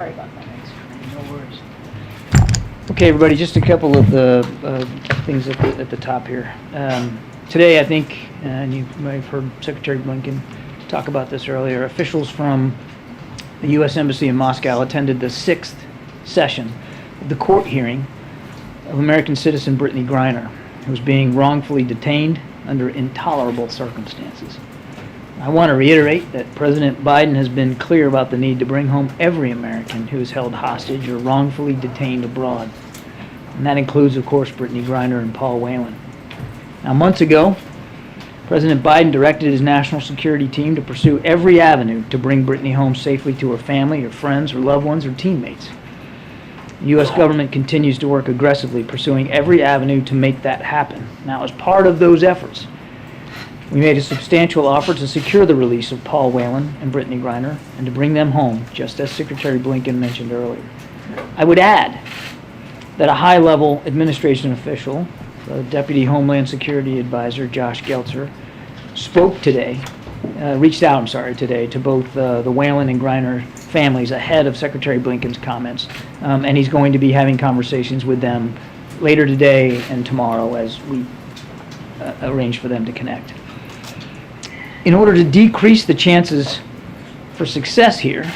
Sorry about that. No worries. Okay, everybody, just a couple of the things at the top here. Today, I think, and you may have heard Secretary Blinken talk about this earlier, officials from the U.S. Embassy in Moscow attended the 6th session of the court hearing of American citizen Brittany Griner, who was being wrongfully detained under intolerable circumstances. I want to reiterate that President Biden has been clear about the need to bring home every American who is held hostage or wrongfully detained abroad. And that includes, of course, Brittany Griner and Paul Whelan. Now, months ago, President Biden directed his national security team to pursue every avenue to bring Brittany home safely to her family, her friends, her loved ones, or teammates. The U.S. government continues to work aggressively, pursuing every avenue to make that happen. Now, as part of those efforts, we made a substantial offer to secure the release of Paul Whelan and Brittany Griner and to bring them home, just as Secretary Blinken mentioned earlier. I would add that a high-level administration official, the Deputy Homeland Security Advisor Josh Geltzer, reached out today to both the Whelan and Griner families ahead of Secretary Blinken's comments, and he's going to be having conversations with them later today and tomorrow as we arrange for them to connect. In order to decrease the chances for success here,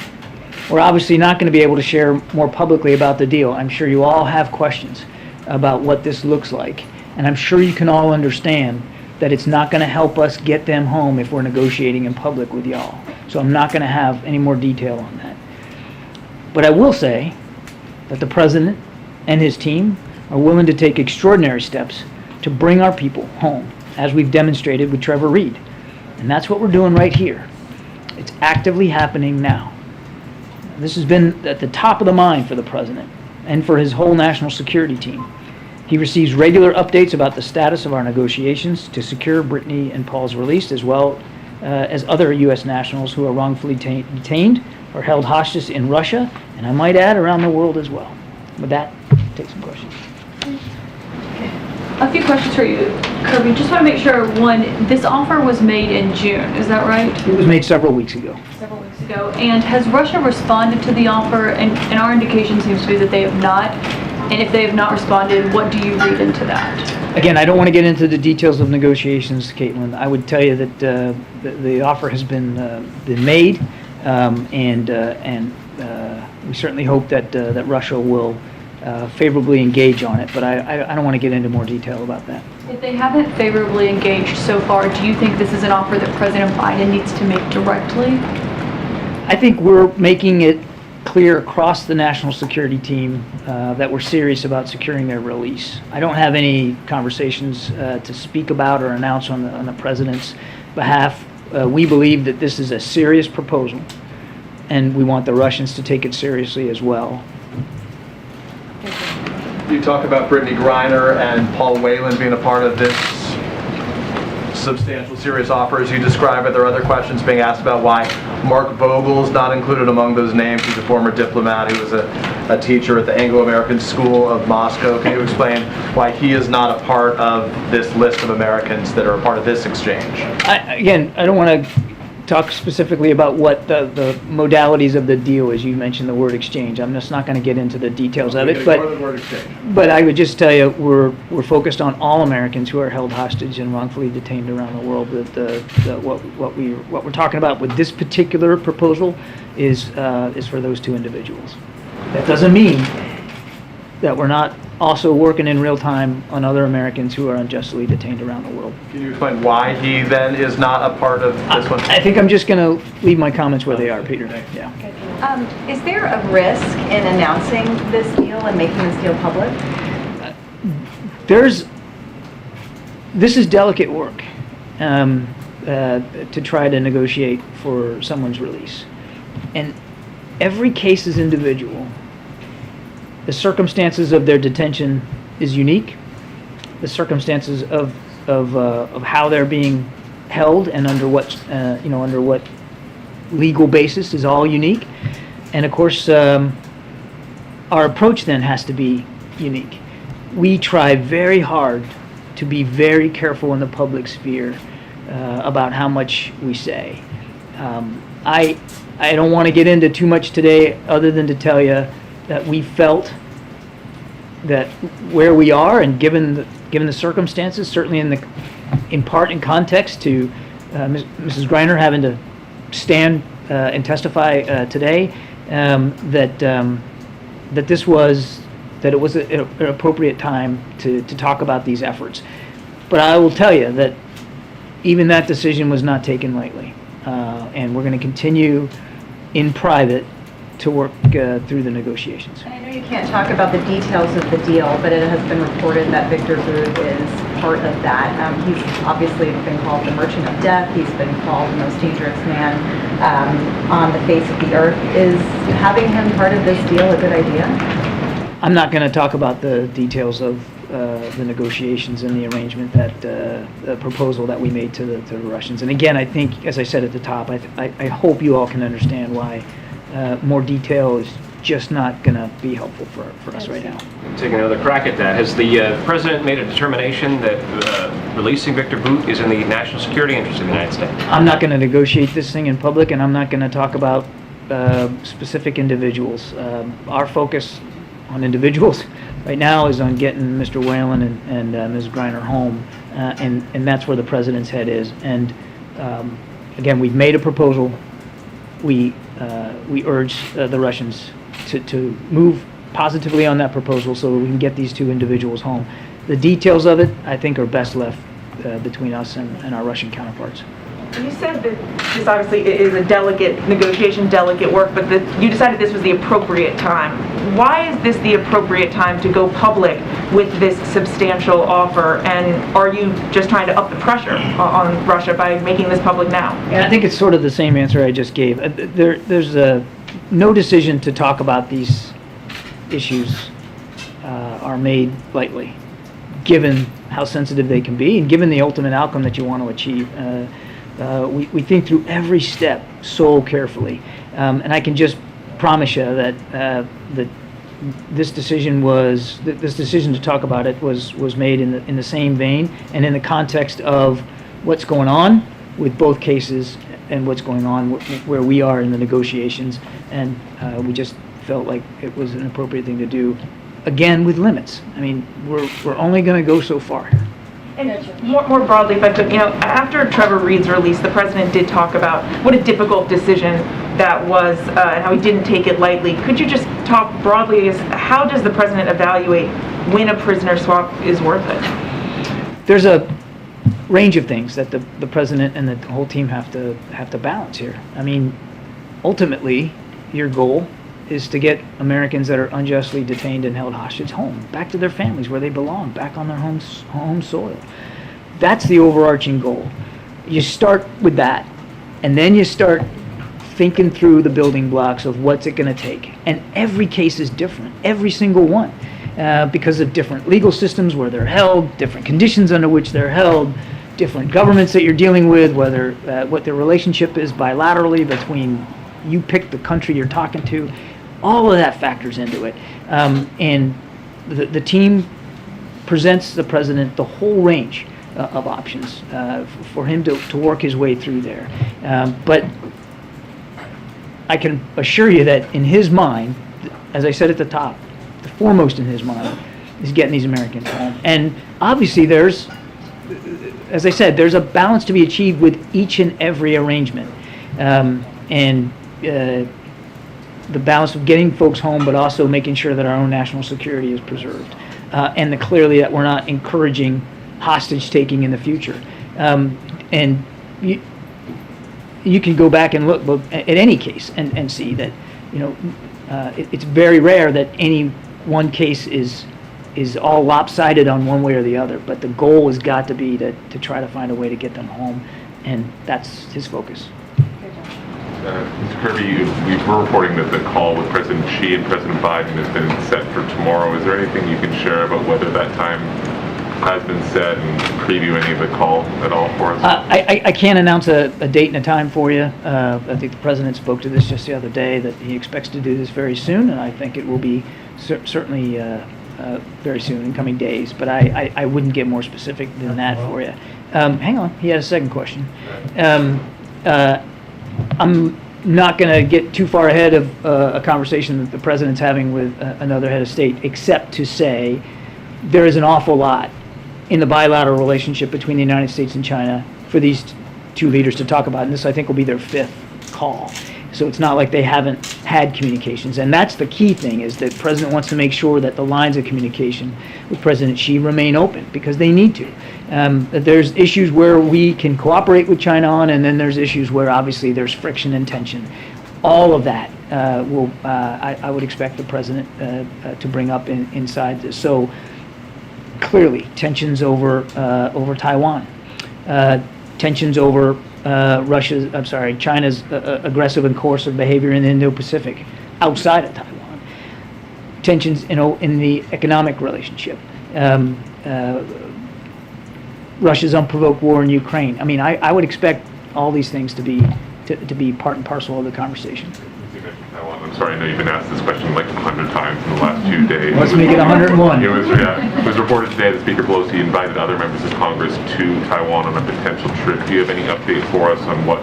we're obviously not going to be able to share more publicly about the deal. I'm sure you all have questions about what this looks like, and I'm sure you can all understand that it's not going to help us get them home if we're negotiating in public with y'all. So I'm not going to have any more detail on that. But I will say that the President and his team are willing to take extraordinary steps to bring our people home, as we've demonstrated with Trevor Reed. And that's what we're doing right here. It's actively happening now. This has been at the top of the mind for the President and for his whole national security team. He receives regular updates about the status of our negotiations to secure Brittany and Paul's release, as well as other U.S. nationals who are wrongfully detained or held hostage in Russia, and I might add, around the world as well. With that, take some questions. A few questions for you, Kirby. Just want to make sure, one, this offer was made in June, is that right? It was made several weeks ago. Several weeks ago. And has Russia responded to the offer? And our indication seems to be that they have not. And if they have not responded, what do you read into that? Again, I don't want to get into the details of negotiations, Caitlin. I would tell you that the offer has been made, and we certainly hope that Russia will favorably engage on it, but I don't want to get into more detail about that. If they haven't favorably engaged so far, do you think this is an offer that President Biden needs to make directly? I think we're making it clear across the national security team that we're serious about securing their release. I don't have any conversations to speak about or announce on the President's behalf. We believe that this is a serious proposal, and we want the Russians to take it seriously as well. You talk about Brittany Griner and Paul Whelan being a part of this substantial, serious offer, as you describe it. There are other questions being asked about why Mark Vogel's not included among those names. He's a former diplomat. He was a teacher at the Anglo-American School of Moscow. Can you explain why he is not a part of this list of Americans that are a part of this exchange? I don't want to talk specifically about what the modalities of the deal is. You mentioned the word exchange. I'm just not going to get into the details of it, but I would just tell you we're focused on all Americans who are held hostage and wrongfully detained around the world. What we're talking about with this particular proposal is for those two individuals. That doesn't mean that we're not also working in real time on other Americans who are unjustly detained around the world. Can you explain why he then is not a part of this one? I think I'm just going to leave my comments where they are, Peter. Yeah. Is there a risk in announcing this deal and making this deal public? This is delicate work to try to negotiate for someone's release. And every case is individual. The circumstances of their detention is unique. The circumstances of how they're being held and under what legal basis is all unique. And of course, our approach then has to be unique. We try very hard to be very careful in the public sphere about how much we say. I don't want to get into too much today, other than to tell you that we felt that where we are, and given the circumstances, certainly in part in context to Mrs. Griner having to stand and testify today, that it was an appropriate time to talk about these efforts. But I will tell you that even that decision was not taken lightly, and we're going to continue in private to work through the negotiations. I know you can't talk about the details of the deal, but it has been reported that Victor Booth is part of that. He's obviously been called the merchant of death. He's been called the most dangerous man on the face of the earth. Is having him part of this deal a good idea? I'm not going to talk about the details of the negotiations and the arrangement, that the proposal that we made to the Russians. And again, I think, as I said at the top, I hope you all can understand why more detail is just not going to be helpful for us right now. Taking another crack at that, has the president made a determination that releasing Victor Boot is in the national security interest of the United States? I'm not going to negotiate this thing in public, and I'm not going to talk about specific individuals. Our focus on individuals right now is on getting Mr. Whelan and Ms. Griner home, and that's where the president's head is. And again, we've made a proposal. We urge the Russians to move positively on that proposal so we can get these two individuals home. The details of it, I think, are best left between us and our Russian counterparts. You said that this obviously is a delicate negotiation, delicate work, but that you decided this was the appropriate time. Why is this the appropriate time to go public with this substantial offer? And are you just trying to up the pressure on Russia by making this public now? Yeah, I think it's sort of the same answer I just gave. There's no decision to talk about these issues are made lightly, given how sensitive they can be and given the ultimate outcome that you want to achieve. We think through every step so carefully, and I can just promise you that this decision to talk about it was made in the same vein and in the context of what's going on with both cases and what's going on where we are in the negotiations, and we just felt like it was an appropriate thing to do, again with limits. I mean, we're only going to go so far. And more broadly, if I could, after Trevor Reed's release, the president did talk about what a difficult decision that was and how he didn't take it lightly. Could you just talk broadly as how does the president evaluate when a prisoner swap is worth it? There's a range of things that the president and the whole team have to balance here. I mean, ultimately, your goal is to get Americans that are unjustly detained and held hostage home, back to their families where they belong, back on their home soil. That's the overarching goal. You start with that, and then you start thinking through the building blocks of what's it going to take. And every case is different, every single one, because of different legal systems where they're held, different conditions under which they're held, different governments that you're dealing with, whether what their relationship is bilaterally between you pick the country you're talking to. All of that factors into it. And the team presents the president the whole range of options for him to work his way through there. But I can assure you that in his mind, as I said at the top, the foremost in his mind is getting these Americans home. And obviously there's, as I said, there's a balance to be achieved with each and every arrangement. The balance of getting folks home, but also making sure that our own national security is preserved, and clearly that we're not encouraging hostage taking in the future. And you can go back and look at any case and see that it's very rare that any one case is all lopsided on one way or the other. But the goal has got to be to try to find a way to get them home, and that's his focus. Mr. Kirby, we're reporting that the call with President Xi and President Biden has been set for tomorrow. Is there anything you can share about whether that time has been set and preview any of the call at all for us? I can't announce a date and a time for you. I think the president spoke to this just the other day, that he expects to do this very soon, and I think it will be certainly very soon, in coming days. But I wouldn't get more specific than that for you. Hang on, he had a second question. I'm not going to get too far ahead of a conversation that the president's having with another head of state, except to say there is an awful lot in the bilateral relationship between the United States and China for these two leaders to talk about, and this, I think, will be their 5th call. So it's not like they haven't had communications, and that's the key thing, is that the president wants to make sure that the lines of communication with President Xi remain open, because they need to. There's issues where we can cooperate with China on, and then there's issues where obviously there's friction and tension. All of that I would expect the president to bring up inside this. So clearly, tensions over Taiwan, tensions over China's aggressive and coercive behavior in the Indo-Pacific, outside of Taiwan, tensions in the economic relationship, Russia's unprovoked war in Ukraine. I mean, I would expect all these things to be part and parcel of the conversation. I'm sorry, I know you've been asked this question like 100 times in the last 2 days. Let's make it 101. It was reported today that Speaker Pelosi invited other members of Congress to Taiwan on a potential trip. Do you have any update for us on what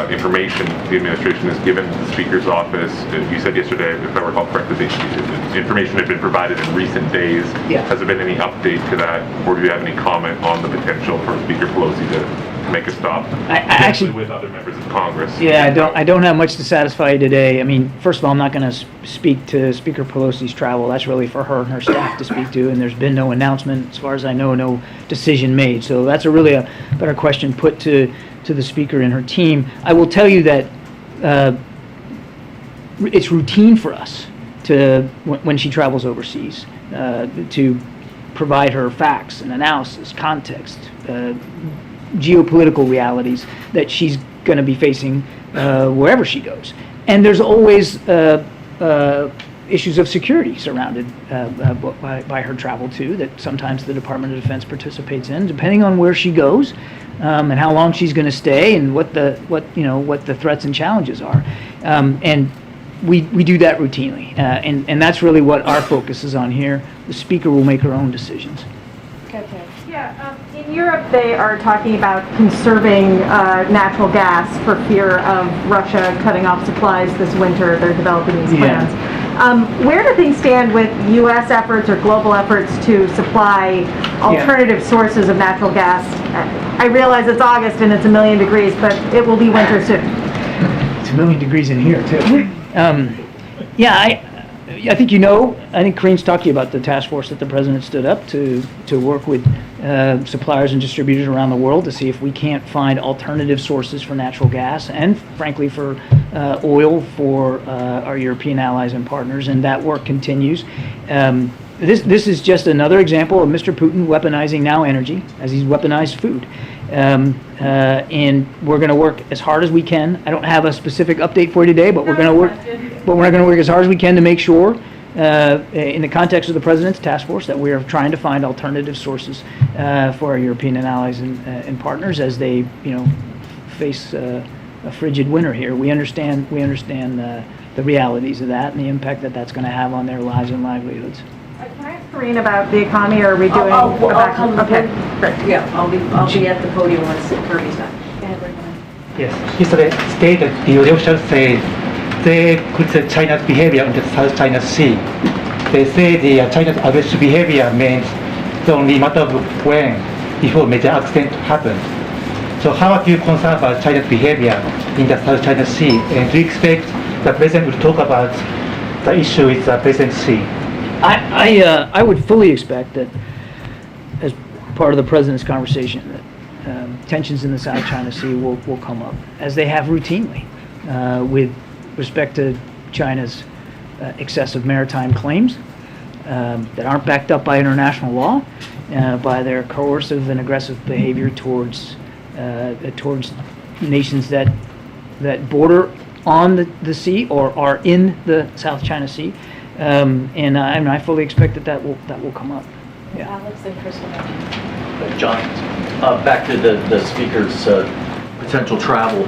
information the administration has given the Speaker's office? You said yesterday, if I recall correctly, the information had been provided in recent days. Yeah. Has there been any update to that, or do you have any comment on the potential for Speaker Pelosi to make a stop? I actually, with other members of Congress. Yeah, I don't have much to satisfy you today. I mean, first of all, I'm not going to speak to Speaker Pelosi's travel. That's really for her and her staff to speak to, and there's been no announcement, as far as I know, no decision made. So that's a better question put to the Speaker and her team. I will tell you that it's routine for us to, when she travels overseas, to provide her facts and analysis, context, geopolitical realities that she's going to be facing wherever she goes. And there's always issues of security surrounded by her travel too, that sometimes the Department of Defense participates in, depending on where she goes and how long she's going to stay and what the threats and challenges are. And we do that routinely, and that's really what our focus is on here. The Speaker will make her own decisions. Okay. Yeah, in Europe they are talking about conserving natural gas for fear of Russia cutting off supplies this winter. They're developing these plans. Where do things stand with U.S. efforts or global efforts to supply alternative sources of natural gas? I realize it's August and it's 1,000,000 degrees, but it will be winter soon. It's 1,000,000 degrees in here too. I think I think Karine's talked to you about the task force that the president stood up to work with suppliers and distributors around the world to see if we can't find alternative sources for natural gas and, frankly, for oil for our European allies and partners, and that work continues. This is just another example of Mr. Putin weaponizing now energy as he's weaponized food. And we're going to work as hard as we can. I don't have a specific update for you today, but we're going to work as hard as we can to make sure, in the context of the president's task force, that we are trying to find alternative sources for our European allies and partners as they, face a frigid winter here. We understand the realities of that and the impact that that's going to have on their lives and livelihoods. Can I ask Karine about the economy, or are we doing I'll come to okay, great. Yeah, I'll be at the podium once Kirby's done. Yes, yesterday state that the officials say they criticize China's behavior in the South China Sea. They say the China's aggressive behavior means it's only a matter of when before major accident happens. So how are you concerned about China's behavior in the South China Sea? And do you expect the president will talk about the issue with the President Xi? I would fully expect that, as part of the president's conversation, that tensions in the South China Sea will come up, as they have routinely, with respect to China's excessive maritime claims that aren't backed up by international law, by their coercive and aggressive behavior towards nations that border on the sea or are in the South China Sea. And I fully expect that will come up. Yeah. Alex and Crystal. John, back to the Speaker's potential travel.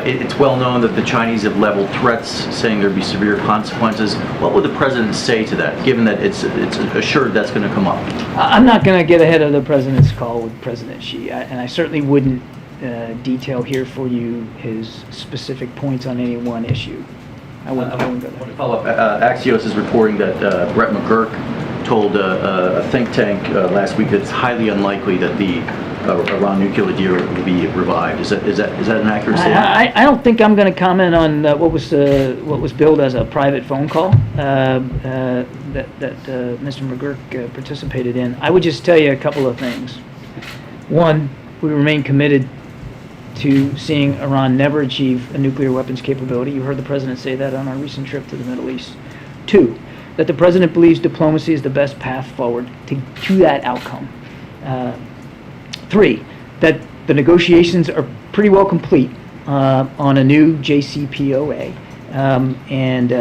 It's well known that the Chinese have leveled threats, saying there'd be severe consequences. What would the president say to that, given that it's assured that's going to come up? I'm not going to get ahead of the president's call with President Xi, and I certainly wouldn't detail here for you his specific points on any one issue. I wouldn't go there. To follow up, Axios is reporting that Brett McGurk told a think tank last week that it's highly unlikely that the Iran nuclear deal will be revived. Is that an accurate statement? I don't think I'm going to comment on what was billed as a private phone call that Mr. McGurk participated in. I would just tell you a couple of things. One, we remain committed to seeing Iran never achieve a nuclear weapons capability. You heard the president say that on our recent trip to the Middle East. Two, that the president believes diplomacy is the best path forward to that outcome. Three, that the negotiations are pretty well complete on a new JCPOA, and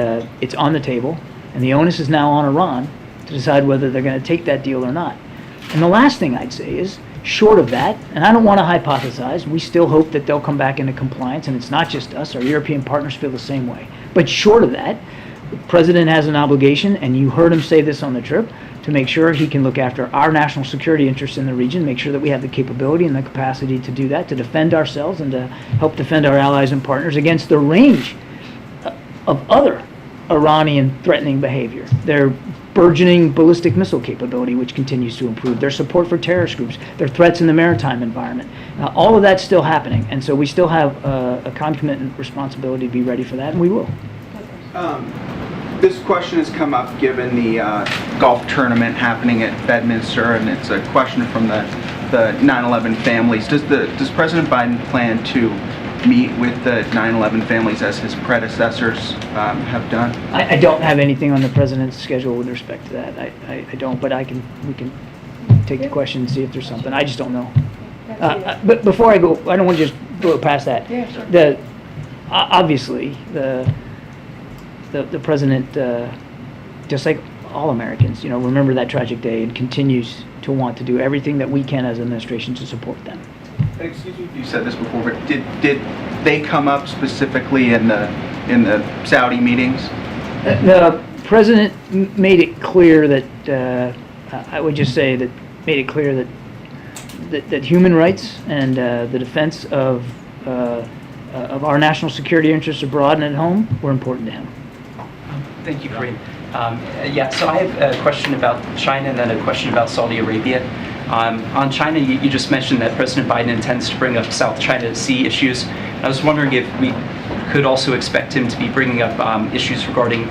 it's on the table, and the onus is now on Iran to decide whether they're going to take that deal or not. And the last thing I'd say is, short of that, and I don't want to hypothesize, we still hope that they'll come back into compliance, and it's not just us, our European partners feel the same way. But short of that, the president has an obligation, and you heard him say this on the trip, to make sure he can look after our national security interests in the region, make sure that we have the capability and the capacity to do that, to defend ourselves and to help defend our allies and partners against the range of other Iranian threatening behavior. Their burgeoning ballistic missile capability, which continues to improve, their support for terrorist groups, their threats in the maritime environment. All of that's still happening, and so we still have a concomitant responsibility to be ready for that, and we will. This question has come up given the golf tournament happening at Bedminster, and it's a question from the 9/11 families. Does President Biden plan to meet with the 9/11 families as his predecessors have done? I don't have anything on the president's schedule with respect to that. I don't, but we can take the question and see if there's something. I just don't know. But before I go, I don't want to just go past that. Yeah, sure. Obviously, the president, just like all Americans, remember that tragic day and continues to want to do everything that we can as an administration to support them. Excuse me if you said this before, but did they come up specifically in the Saudi meetings? The president made it clear that I would just say that made it clear that human rights and the defense of our national security interests abroad and at home were important to him. Thank you, Karine. So I have a question about China and then a question about Saudi Arabia. On China, you just mentioned that President Biden intends to bring up South China Sea issues. I was wondering if we could also expect him to be bringing up issues regarding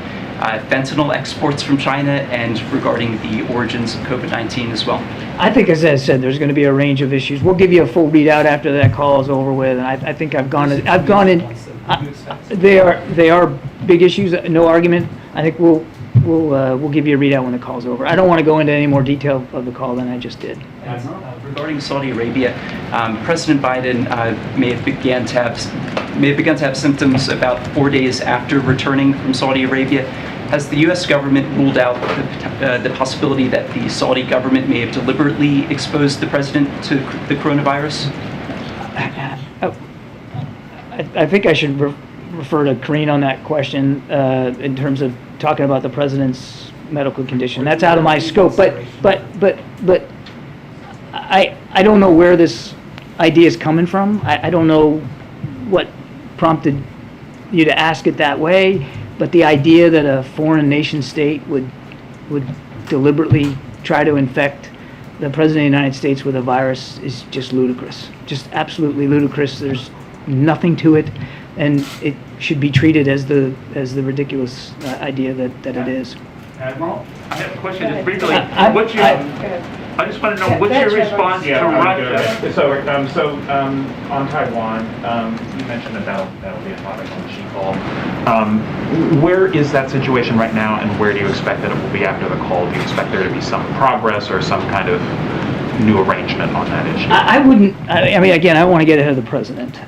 fentanyl exports from China and regarding the origins of COVID-19 as well. I think, as I said, there's going to be a range of issues. We'll give you a full readout after that call is over with, and I think I've gone in. They are big issues. No argument. I think we'll give you a readout when the call's over. I don't want to go into any more detail of the call than I just did. Regarding Saudi Arabia, President Biden may have begun to have symptoms about 4 days after returning from Saudi Arabia. Has the U.S. government ruled out the possibility that the Saudi government may have deliberately exposed the president to the coronavirus? I think I should refer to Karine on that question in terms of talking about the president's medical condition. That's out of my scope. But I don't know where this idea is coming from. I don't know what prompted you to ask it that way. But the idea that a foreign nation state would deliberately try to infect the president of the United States with a virus is just ludicrous. Just absolutely ludicrous. There's nothing to it, and it should be treated as the ridiculous idea that it is. Admiral, I have a question just briefly. I just want to know what's your response to Russia? So on Taiwan, you mentioned that'll be a topic on the Xi call. Where is that situation right now, and where do you expect that it will be after the call? Do you expect there to be some progress or some kind of new arrangement on that issue? I wouldn't. I mean, again, I don't want to get ahead of the president.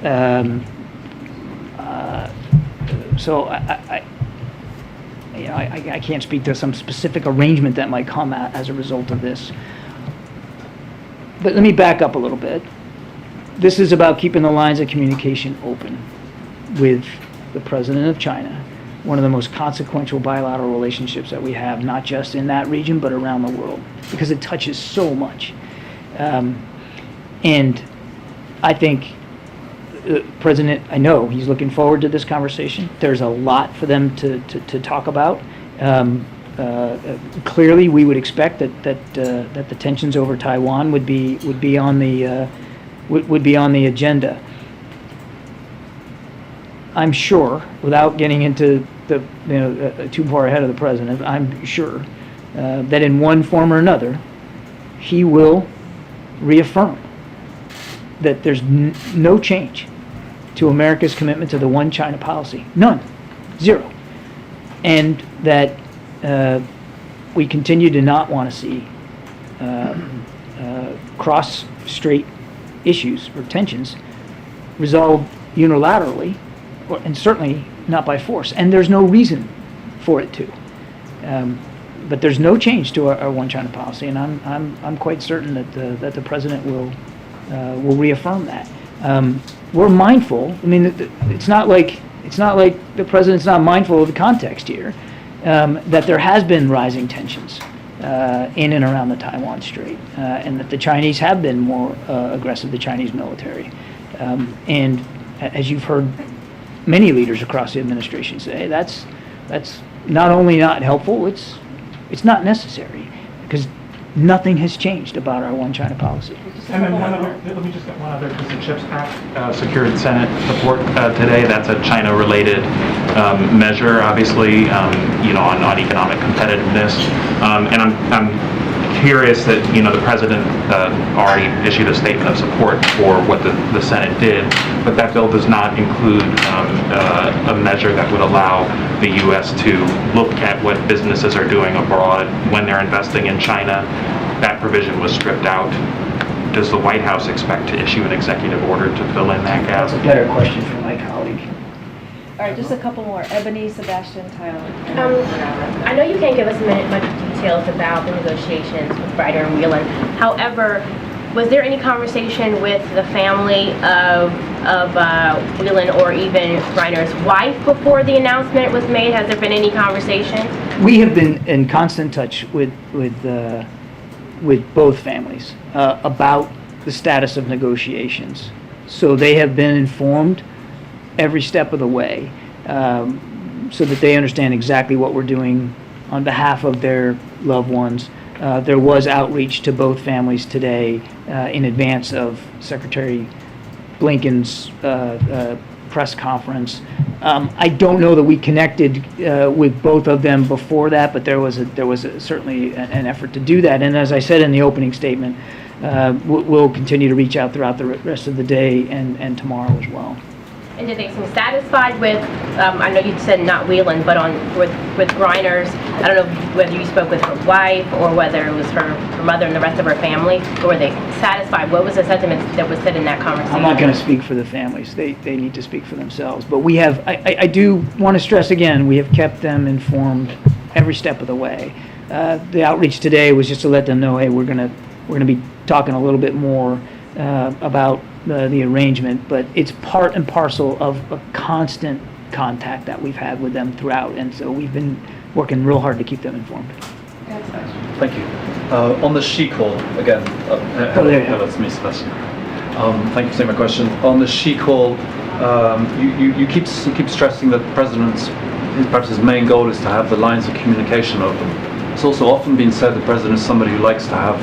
So I can't speak to some specific arrangement that might come out as a result of this. But let me back up a little bit. This is about keeping the lines of communication open with the president of China, one of the most consequential bilateral relationships that we have, not just in that region, but around the world, because it touches so much. And I think President, I know he's looking forward to this conversation. There's a lot for them to talk about. Clearly, we would expect that the tensions over Taiwan would be on the agenda. I'm sure, without getting into too far ahead of the president, I'm sure that in one form or another, he will reaffirm that there's no change to America's commitment to the one China policy. None. Zero. And that we continue to not want to see cross-strait issues or tensions resolved unilaterally, and certainly not by force. And there's no reason for it to. But there's no change to our one China policy, and I'm quite certain that the president will reaffirm that. We're mindful. I mean, it's not like the president's not mindful of the context here. That there has been rising tensions in and around the Taiwan Strait, and that the Chinese have been more aggressive, the Chinese military. And as you've heard many leaders across the administration say, that's not only not helpful, it's not necessary, because nothing has changed about our one China policy. And then let me just get one other, because the CHIPS Act secured Senate support today. That's a China-related measure, obviously, on economic competitiveness. And I'm curious that, the president already issued a statement of support for what the Senate did, but that bill does not include a measure that would allow the U.S. to look at what businesses are doing abroad when they're investing in China. That provision was stripped out. Does the White House expect to issue an executive order to fill in that gap? That's a better question for my colleague. All right, just a couple more. Ebony, Sebastian, Tyler. I know you can't give us much details about the negotiations with Griner and Whelan. However, was there any conversation with the family of Whelan or even Griner's wife before the announcement was made? Has there been any conversation? We have been in constant touch with both families about the status of negotiations. So they have been informed every step of the way, so that they understand exactly what we're doing on behalf of their loved ones. There was outreach to both families today in advance of Secretary Blinken's press conference. I don't know that we connected with both of them before that, but there was certainly an effort to do that. And as I said in the opening statement, we'll continue to reach out throughout the rest of the day and tomorrow as well. And did they seem satisfied with, I know you said not Whelan, but with Griner's, I don't know whether you spoke with her wife or whether it was her mother and the rest of her family, or were they satisfied? What was the sentiment that was said in that conversation? I'm not going to speak for the families. They need to speak for themselves. But we have, I do want to stress again, we have kept them informed every step of the way. The outreach today was just to let them know, hey, we're going to be talking a little bit more about the arrangement, but it's part and parcel of a constant contact that we've had with them throughout, and so we've been working real hard to keep them informed. Thank you. On the she call, again, hello, it's me, Sebastian. Thank you for taking my question. On the she call, you keep stressing that the president's, perhaps his main goal is to have the lines of communication open. It's also often been said the president is somebody who likes to have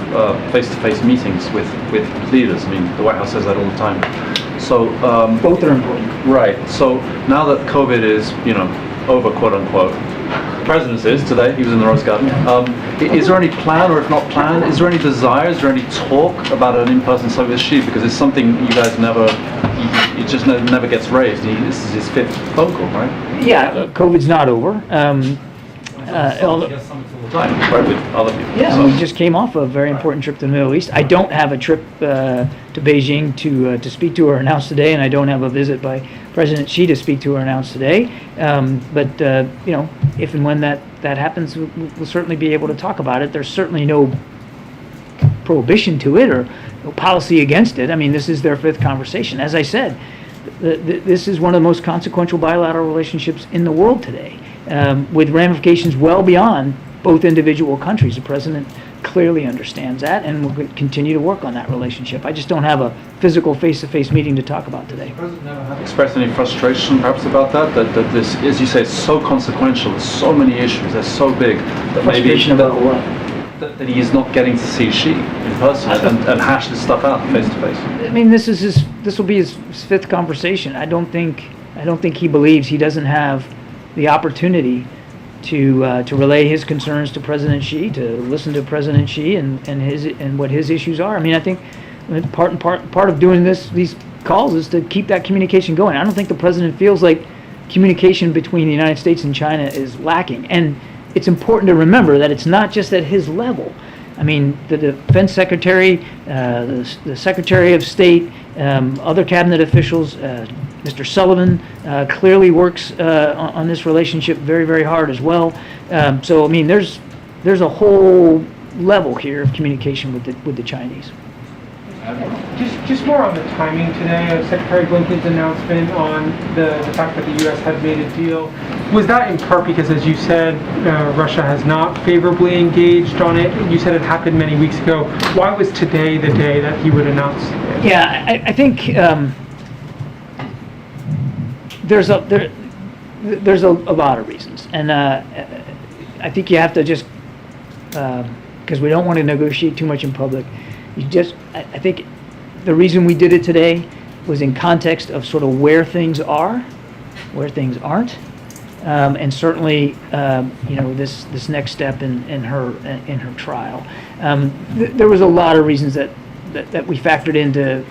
face-to-face meetings with leaders. I mean, the White House says that all the time. So both are important. Right. So now that COVID is, over, quote unquote, the president is today. He was in the Rose Garden. Is there any plan, or if not plan, is there any desire? Is there any talk about an in-person summit with Xi? Because it's something you guys never. It just never gets raised. This is his 5th phone call, right? Yeah, COVID's not over. We just came off a very important trip to the Middle East. I don't have a trip to Beijing to speak to or announce today, and I don't have a visit by President Xi to speak to or announce today. But if and when that happens, we'll certainly be able to talk about it. There's certainly no prohibition to it or no policy against it. I mean, this is their 5th conversation. As I said, this is one of the most consequential bilateral relationships in the world today, with ramifications well beyond both individual countries. The president clearly understands that, and we'll continue to work on that relationship. I just don't have a physical face-to-face meeting to talk about today. Expressed any frustration perhaps about that this, as you say, is so consequential, there's so many issues, they're so big that maybe Frustration about what? that he is not getting to see Xi in person and hash this stuff out face to face. I mean, this will be his fifth conversation. I don't think he believes he doesn't have the opportunity to relay his concerns to President Xi, to listen to President Xi and what his issues are. I mean, I think part of doing these calls is to keep that communication going. I don't think the president feels like communication between the United States and China is lacking. And it's important to remember that it's not just at his level. I mean, the defense secretary, the secretary of state, other cabinet officials, Mr. Sullivan clearly works on this relationship very, very hard as well. So, I mean, there's a whole level here of communication with the Chinese. Just more on the timing today of Secretary Blinken's announcement on the fact that the U.S. had made a deal. Was that in part because, as you said, Russia has not favorably engaged on it? You said it happened many weeks ago. Why was today the day that he would announce it? Yeah, I think there's a lot of reasons, and I think you have to just because we don't want to negotiate too much in public. I think the reason we did it today was in context of sort of where things are, where things aren't, and certainly this next step in her trial. There was a lot of reasons that we factored into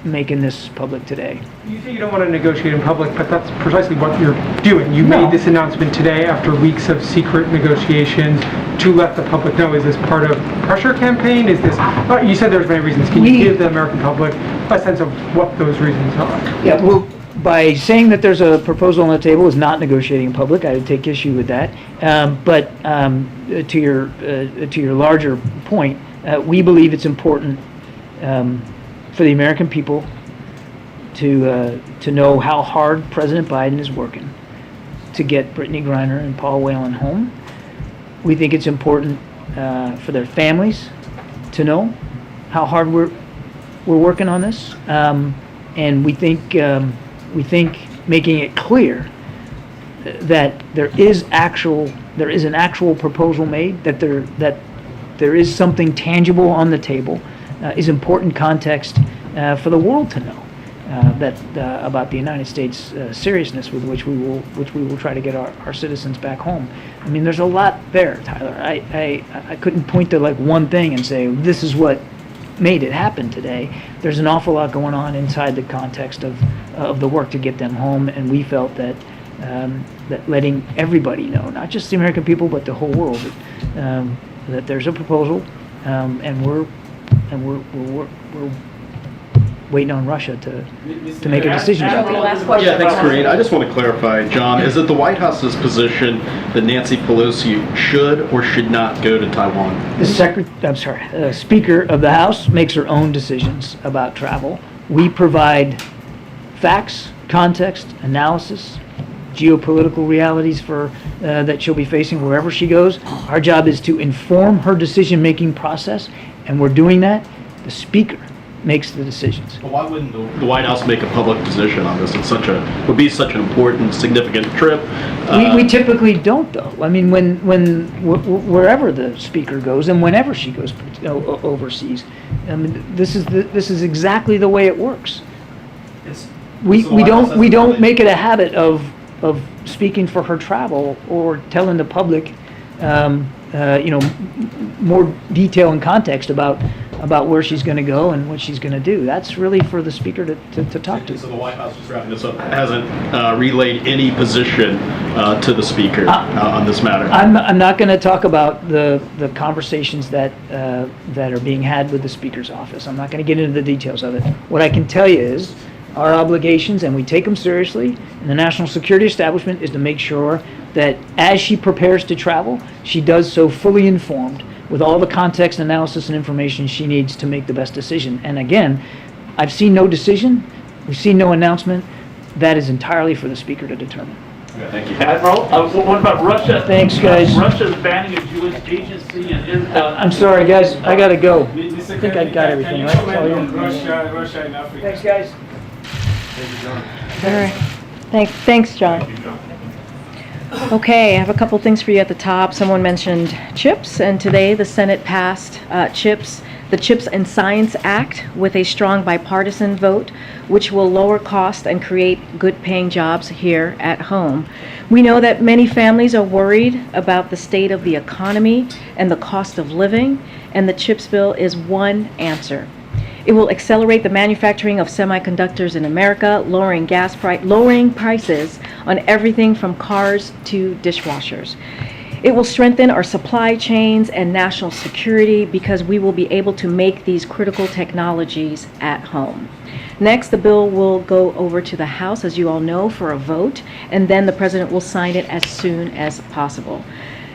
making this public today. You say you don't want to negotiate in public, but that's precisely what you're doing. You made this announcement today after weeks of secret negotiations to let the public know. Is this part of pressure campaign? Is this? You said there's many reasons. Can you give the American public a sense of what those reasons are? Yeah. Well, by saying that there's a proposal on the table is not negotiating in public. I would take issue with that. But to your larger point, we believe it's important for the American people to know how hard President Biden is working to get Brittany Griner and Paul Whelan home. We think it's important for their families to know how hard we're working on this, and we think making it clear that there is an actual proposal made, that there is something tangible on the table, is important context for the world to know about the United States seriousness with which we will try to get our citizens back home. I mean, there's a lot there, Tyler. I couldn't point to like one thing and say this is what made it happen today. There's an awful lot going on inside the context of the work to get them home, and we felt that that letting everybody know, not just the American people but the whole world, that there's a proposal, and we're waiting on Russia to make a decision about that. Yeah, thanks, Karine. I just want to clarify, John, is it the White House's position that Nancy Pelosi should or should not go to Taiwan? The Speaker of the House makes her own decisions about travel. We provide facts, context, analysis, geopolitical realities that she'll be facing wherever she goes. Our job is to inform her decision-making process, and we're doing that. The Speaker makes the decisions. Well, why wouldn't the White House make a public position on this? It would be such an important, significant trip. We typically don't, though. I mean, wherever the Speaker goes and whenever she goes overseas, I mean, this is exactly the way it works. We don't make it a habit of speaking for her travel or telling the public, more detail and context about where she's going to go and what she's going to do. That's really for the Speaker to talk to. So the White House, just wrapping this up, hasn't relayed any position to the Speaker on this matter. I'm not going to talk about the conversations that are being had with the Speaker's office. I'm not going to get into the details of it. What I can tell you is our obligations, and we take them seriously, and the national security establishment is to make sure that as she prepares to travel, she does so fully informed with all the context, analysis, and information she needs to make the best decision. And again, I've seen no decision, we've seen no announcement. That is entirely for the Speaker to determine. Thank you. Admiral, what about Russia? Thanks, guys. Russia's banning a Jewish agency and is... I'm sorry, guys, I gotta go. I think I got everything, right? That's all you- Russia and Africa. Thanks, guys. All right. Thanks, John. Okay, I have a couple things for you at the top. Someone mentioned CHIPS, and today the Senate passed the CHIPS and Science Act with a strong bipartisan vote, which will lower cost and create good-paying jobs here at home. We know that many families are worried about the state of the economy and the cost of living, and the CHIPS bill is one answer. It will accelerate the manufacturing of semiconductors in America, lowering prices on everything from cars to dishwashers. It will strengthen our supply chains and national security because we will be able to make these critical technologies at home. Next, the bill will go over to the House, as you all know, for a vote, and then the President will sign it as soon as possible.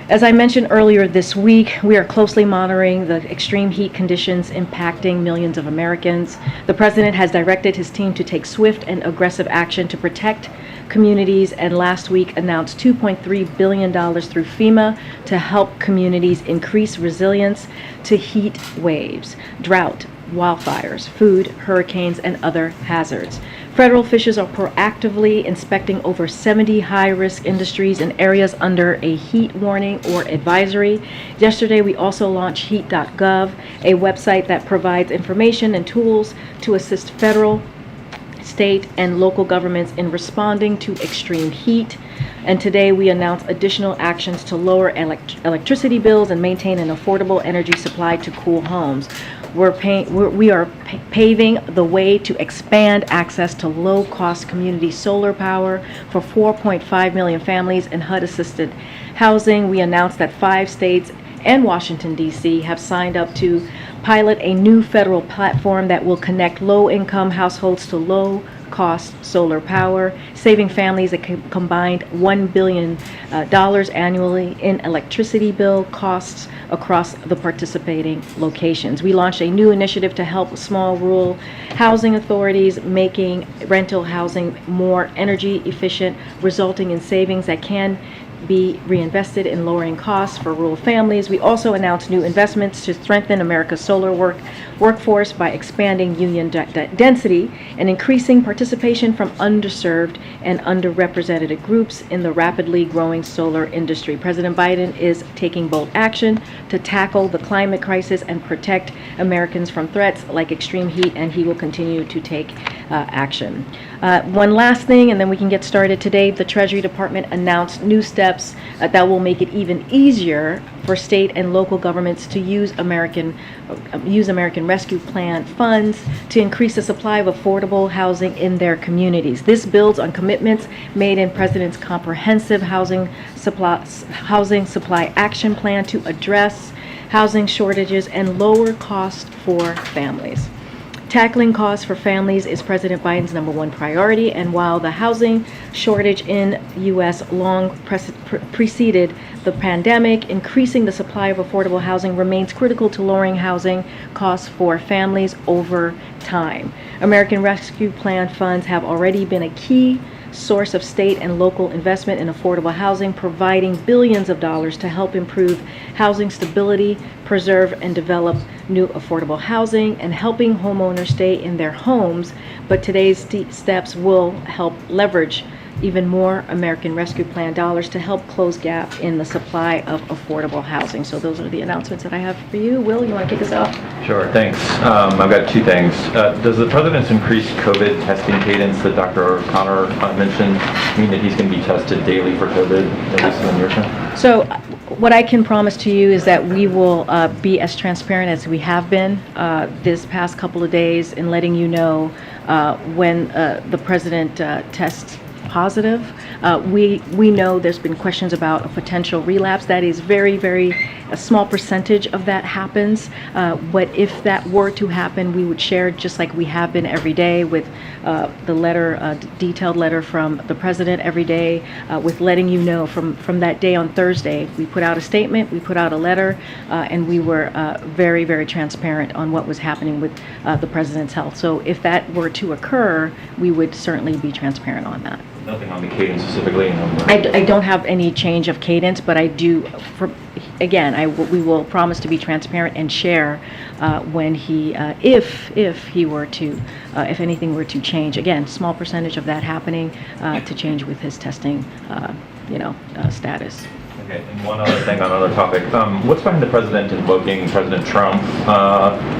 As I mentioned earlier this week, we are closely monitoring the extreme heat conditions impacting millions of Americans. The President has directed his team to take swift and aggressive action to protect communities, and last week announced $2.3 billion through FEMA to help communities increase resilience to heat waves, drought, wildfires, food, hurricanes, and other hazards. Federal officials are proactively inspecting over 70 high-risk industries and areas under a heat warning or advisory. Yesterday, we also launched heat.gov, a website that provides information and tools to assist federal, state, and local governments in responding to extreme heat. And today we announced additional actions to lower electricity bills and maintain an affordable energy supply to cool homes. We are paving the way to expand access to low-cost community solar power for 4.5 million families in HUD-assisted housing. We announced that 5 states and Washington, D.C. have signed up to pilot a new federal platform that will connect low-income households to low-cost solar power, saving families a combined $1 billion annually in electricity bill costs across the participating locations. We launched a new initiative to help small rural housing authorities, making rental housing more energy efficient, resulting in savings that can be reinvested in lowering costs for rural families. We also announced new investments to strengthen America's solar workforce by expanding union density and increasing participation from underserved and underrepresented groups in the rapidly growing solar industry. President Biden is taking bold action to tackle the climate crisis and protect Americans from threats like extreme heat, and he will continue to take action. One last thing, and then we can get started. Today, the Treasury Department announced new steps that will make it even easier for state and local governments to use American Rescue Plan funds to increase the supply of affordable housing in their communities. This builds on commitments made in President's comprehensive housing supply action plan to address housing shortages and lower costs for families. Tackling costs for families is President Biden's #1 priority, and while the housing shortage in U.S. long preceded the pandemic, increasing the supply of affordable housing remains critical to lowering housing costs for families over time. American Rescue Plan funds have already been a key source of state and local investment in affordable housing, providing billions of dollars to help improve housing stability, preserve and develop new affordable housing, and helping homeowners stay in their homes. But today's steps will help leverage even more American Rescue Plan dollars to help close gap in the supply of affordable housing. So those are the announcements that I have for you. Will, you want to kick us off? Sure, thanks. I've got 2 things. Does the President's increased COVID testing cadence that Dr. O'Connor mentioned mean that he's going to be tested daily for COVID, at least in the near term? So what I can promise to you is that we will be as transparent as we have been this past couple of days in letting you know when the President tests positive. We know there's been questions about a potential relapse. That is very, very a small percentage of that happens. But if that were to happen, we would share just like we have been every day with the letter, detailed letter from the president every day, with letting you know from that day on Thursday. We put out a statement, we put out a letter, and we were very, very transparent on what was happening with the president's health. So if that were to occur, we would certainly be transparent on that. Nothing on the cadence specifically? I don't have any change of cadence, but I do, we will promise to be transparent and share when he, if he were to, if anything were to change. Again, small percentage of that happening to change with his testing, status. Okay, and one other thing on another topic. What's behind the president invoking President Trump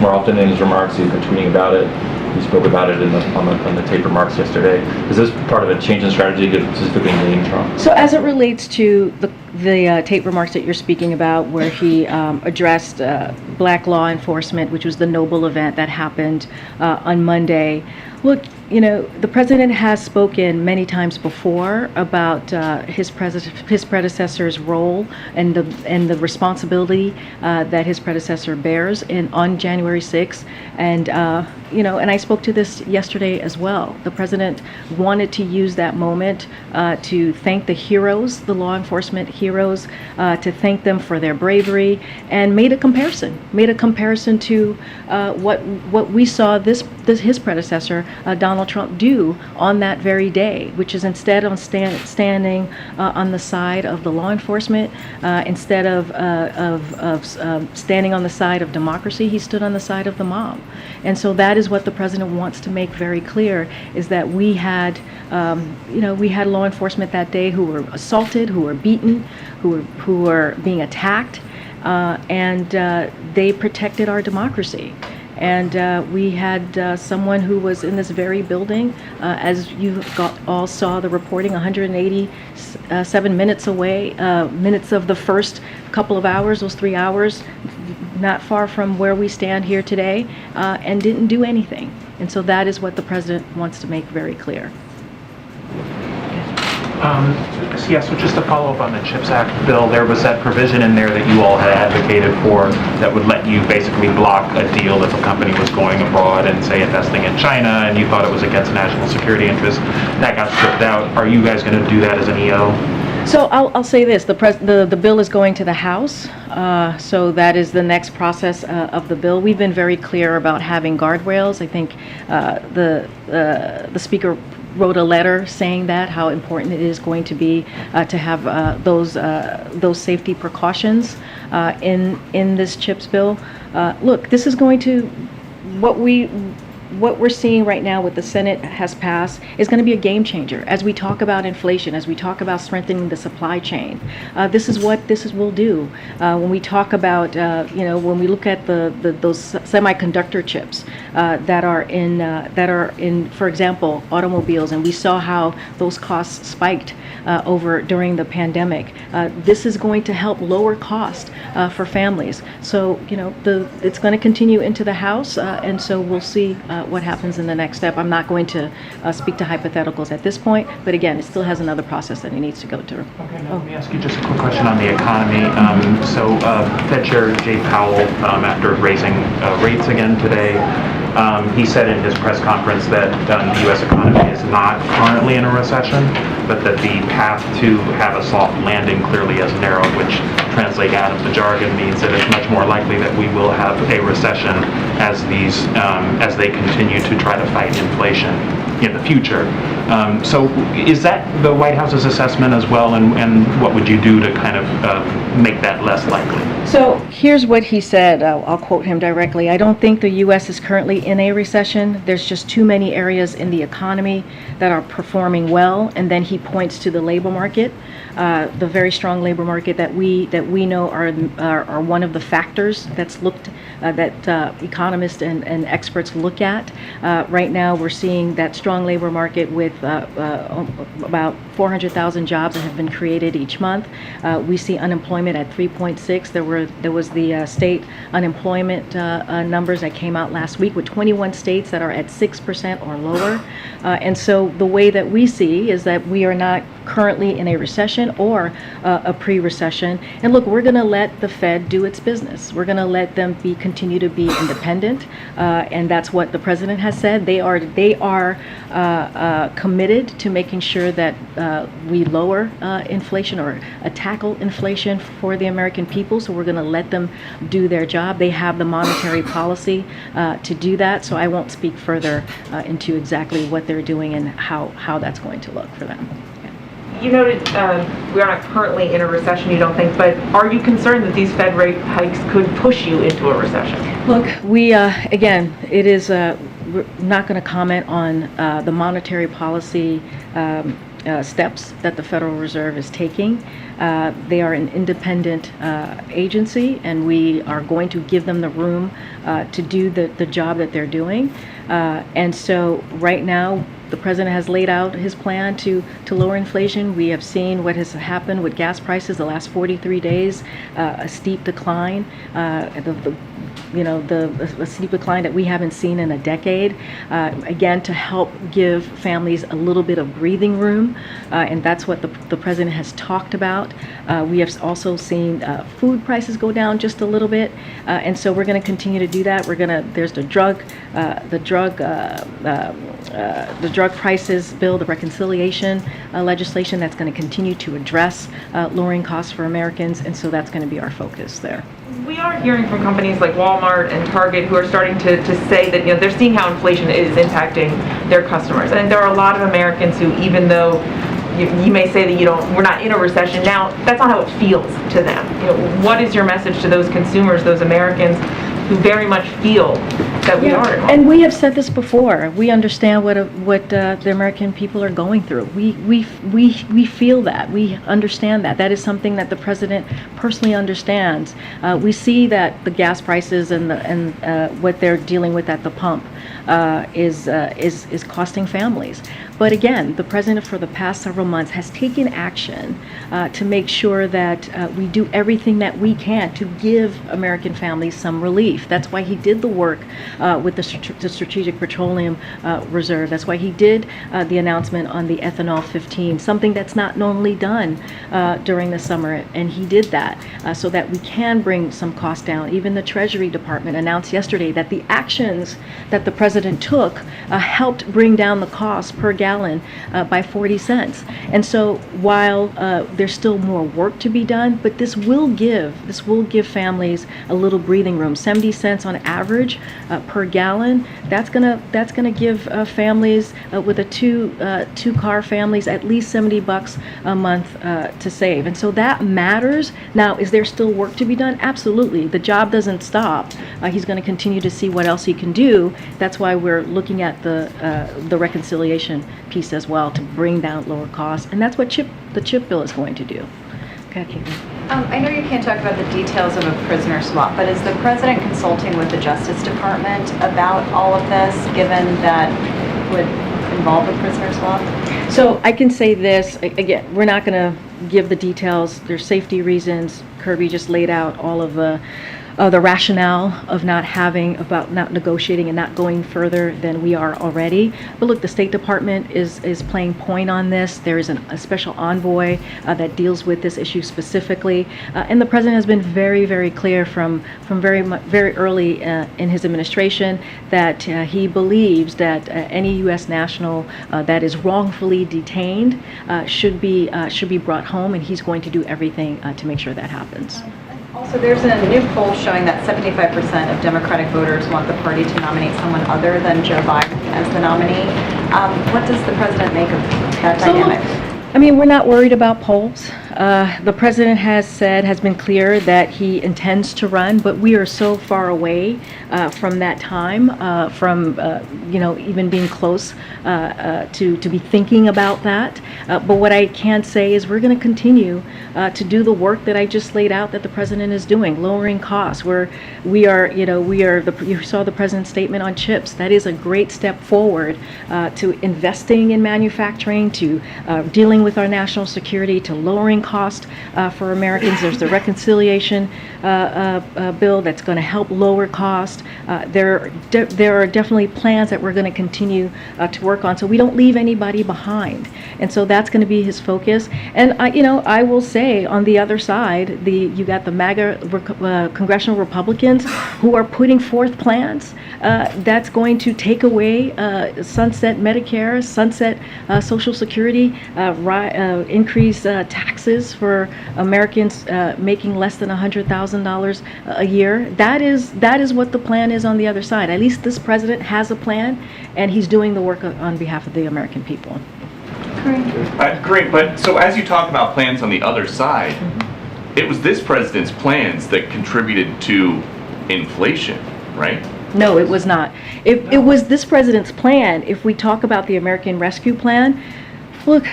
more often in his remarks? He's been tweeting about it. He spoke about it on the tape remarks yesterday. Is this part of a change in strategy to specifically name Trump? So as it relates to the tape remarks that you're speaking about, where he addressed black law enforcement, which was the Noble event that happened on Monday, look, the president has spoken many times before about his predecessor's role and the responsibility that his predecessor bears on January 6th, and and I spoke to this yesterday as well. The president wanted to use that moment to thank the heroes, the law enforcement heroes, to thank them for their bravery, and made a comparison to what we saw his predecessor Donald Trump do on that very day, which is instead of standing on the side of the law enforcement, instead of standing on the side of democracy, he stood on the side of the mob. And so that is what the president wants to make very clear, is that we had law enforcement that day who were assaulted, who were beaten, who were being attacked, and they protected our democracy. And we had someone who was in this very building, as you all saw the reporting, 187 minutes away, minutes of the first couple of hours, those 3 hours, not far from where we stand here today, and didn't do anything. And so that is what the president wants to make very clear. So just to follow up on the CHIPS Act bill, there was that provision in there that you all had advocated for that would let you basically block a deal if a company was going abroad and, say, investing in China, and you thought it was against national security interests. That got stripped out. Are you guys going to do that as an EO? So I'll say this: the bill is going to the House, so that is the next process of the bill. We've been very clear about having guardrails. I think the Speaker wrote a letter saying that, how important it is going to be to have those safety precautions in this CHIPS bill. Look, this is going to, what we're seeing right now, what the Senate has passed, is going to be a game changer. As we talk about inflation, as we talk about strengthening the supply chain, this is what this will do. When we talk about, when we look at those semiconductor chips that are in, for example, automobiles, and we saw how those costs spiked during the pandemic. This is going to help lower cost for families. So, it's going to continue into the House, and so we'll see what happens in the next step. I'm not going to speak to hypotheticals at this point, but again, it still has another process that it needs to go through. Okay, now let me ask you just a quick question on the economy. Fed Chair Jay Powell, after raising rates again today, he said in his press conference that the U.S. economy is not currently in a recession, but that the path to have a soft landing clearly has narrowed, which translate out of the jargon means that it's much more likely that we will have a recession as they continue to try to fight inflation in the future. So is that the White House's assessment as well, and what would you do to kind of make that less likely? So here's what he said. I'll quote him directly. "I don't think the U.S. is currently in a recession. There's just too many areas in the economy that are performing well." And then he points to the labor market, the very strong labor market that we know are one of the factors that economists and experts look at. Right now, we're seeing that strong labor market with about 400,000 jobs that have been created each month. We see unemployment at 3.6. There was the state unemployment numbers that came out last week with 21 states that are at 6% or lower. And so the way that we see is that we are not currently in a recession or a pre-recession. And look, we're going to let the Fed do its business. We're going to let them continue to be independent, and that's what the president has said. They are committed to making sure that we lower inflation or tackle inflation for the American people. So we're going to let them do their job. They have the monetary policy to do that. So I won't speak further into exactly what they're doing and how that's going to look for them. You noted we are not currently in a recession, you don't think, but are you concerned that these Fed rate hikes could push you into a recession? Look, we, again, it is, we're not going to comment on the monetary policy steps that the Federal Reserve is taking. They are an independent agency, and we are going to give them the room to do the job that they're doing. And so right now, the president has laid out his plan to lower inflation. We have seen what has happened with gas prices the last 43 days, a steep decline, a steep decline that we haven't seen in a decade. Again, to help give families a little bit of breathing room, and that's what the president has talked about. We have also seen food prices go down just a little bit, and so we're going to continue to do that. There's the drug prices bill, the reconciliation legislation that's going to continue to address lowering costs for Americans, and so that's going to be our focus there. We are hearing from companies like Walmart and Target who are starting to say that they're seeing how inflation is impacting their customers, and there are a lot of Americans who, even though you may say that we're not in a recession now, that's not how it feels to them. What is your message to those consumers, those Americans who very much feel that we are in one? And we have said this before. We understand what the American people are going through. We feel that. We understand that. That is something that the president personally understands. We see that the gas prices and what they're dealing with at the pump is costing families. But again, the president for the past several months has taken action to make sure that we do everything that we can to give American families some relief. That's why he did the work with the Strategic Petroleum Reserve. That's why he did the announcement on the ethanol 15, something that's not normally done during the summer. And he did that so that we can bring some costs down. Even the Treasury Department announced yesterday that the actions that the president took helped bring down the cost per gallon by 40 cents. And so while there's still more work to be done, but this will give families a little breathing room. 70 cents on average per gallon. That's gonna give families with two car families at least $70 a month to save. And so that matters. Now, is there still work to be done? Absolutely. The job doesn't stop. He's going to continue to see what else he can do. That's why we're looking at the reconciliation piece as well to bring down lower costs, and that's what the CHIP bill is going to do. Okay, Caitlin. I know you can't talk about the details of a prisoner swap, but is the president consulting with the Justice Department about all of this, given that would involve a prisoner swap? So I can say this, again, we're not going to give the details. There's safety reasons. Kirby just laid out all of the rationale of not negotiating and not going further than we are already. But look, the State Department is playing point on this. There is a special envoy that deals with this issue specifically. And the president has been very, very clear from very early in his administration that he believes that any U.S. national that is wrongfully detained should be brought home, and he's going to do everything to make sure that happens. Also, there's a new poll showing that 75% of Democratic voters want the party to nominate someone other than Joe Biden as the nominee. What does the president make of that dynamic? I mean, we're not worried about polls. The president has been clear that he intends to run, but we are so far away from that time, from even being close to be thinking about that. But what I can say is we're going to continue to do the work that I just laid out that the president is doing, lowering costs. You saw the president's statement on chips. That is a great step forward to investing in manufacturing, to dealing with our national security, to lowering cost for Americans. There's the reconciliation bill that's going to help lower cost. There are definitely plans that we're going to continue to work on, so we don't leave anybody behind. And so that's going to be his focus. And I will say on the other side, you got the MAGA congressional Republicans who are putting forth plans that's going to take away sunset Medicare, sunset Social Security, increase taxes for Americans making less than $100,000 a year. That is what the plan is on the other side. At least this president has a plan, and he's doing the work on behalf of the American people. Great, but so as you talk about plans on the other side, it was this president's plans that contributed to inflation, right? No, it was not. It was this president's plan. If we talk about the American Rescue Plan, look,